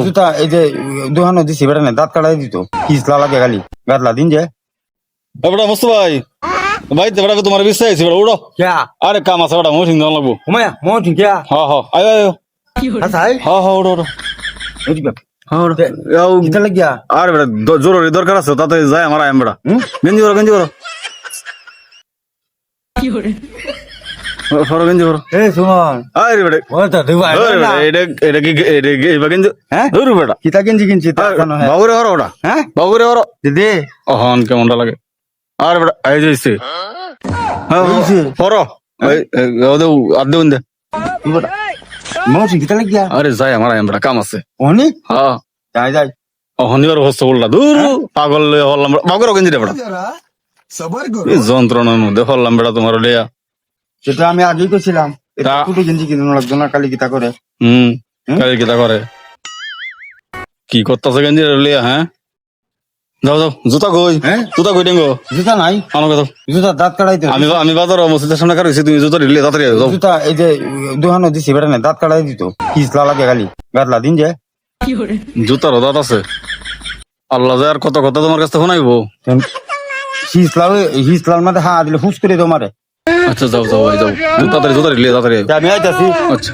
জুতা এই যে দোকানে দিছি বেটা না দাঁত কাটাই দিত কিসলা লাগে খালি গাদলা দিন যে বেটা মস্ত ভাই ভাই বেটা তোমার বিশ্বাস আছে বেটা উড়ো क्या আরে কাম আছে বেটা মোটিং দাও লাগবো घुमाया मोटी क्या হ্যাঁ হ্যাঁ আয় আয় अच्छा है হ্যাঁ হ্যাঁ উড়ো উড়ো मोटी बाप হ্যাঁ উড়ো कितना लग गया আরে বেটা জরুরি দরকার আছে তাতে যায় আমার আইম বেটা গেঞ্জি করো গেঞ্জি করো ফরো গেঞ্জি করো ए सुमन আরে বেটা वो तो दुआ এটা কি এটা গেঞ্জি হ্যাঁ ধরু বেটা किता गेंजी किंची तानो है বাবুরে হরো ওটা हैं বাবুরে হরো दीदी অহন কেমনটা লাগে আরে বেটা এই যাইছে হ্যাঁ হইছে? ফরো এই ওদে আদে উন্দে मोटी कितना लग गया আরে যায় আমার আইম বেটা কাম আছে ओनी হ্যাঁ जाए जाए অহনিবার হস্ত বললা দূর পাগল হল্লাম বাবুরে গেঞ্জি বেটা सबर करो এই যন্ত্রণার মধ্যে হল্লাম বেটা তোমার লিয়া সেটা আমি আগেই কইছিলাম এটা তা- ছোট গেঞ্জি কিনুন লাগতো না কালি কিতা করে কালি কিতা করে কি করতেছে গেঞ্জি লিয়া হ্যাঁ যাও যাও জুতা কই হ্যাঁ? জুতা কই দেঙ্গো জুতা নাই আমাকে দাও জুতা দাঁত কাটাইতে আমি আমি বাজার মসজিদের সামনে কারছি তুমি জুতা রিলে তাড়াতাড়ি যাও জুতা এই যে দোকানে দিছি বেটা না দাঁত কাটাই দিত কিসলা লাগে খালি গাদলা দিন যে জুতার দাঁত আছে আল্লাহ যায় আর কত কথা তোমার কাছে শোনাইবো হিসলার মধ্যে হা দিলে হুস করে দো মারে আচ্ছা যাও যাও ভাই যাও তাড়াতাড়ি জুতা রিলে তাড়াতাড়ি আমি আইতাছি আচ্ছা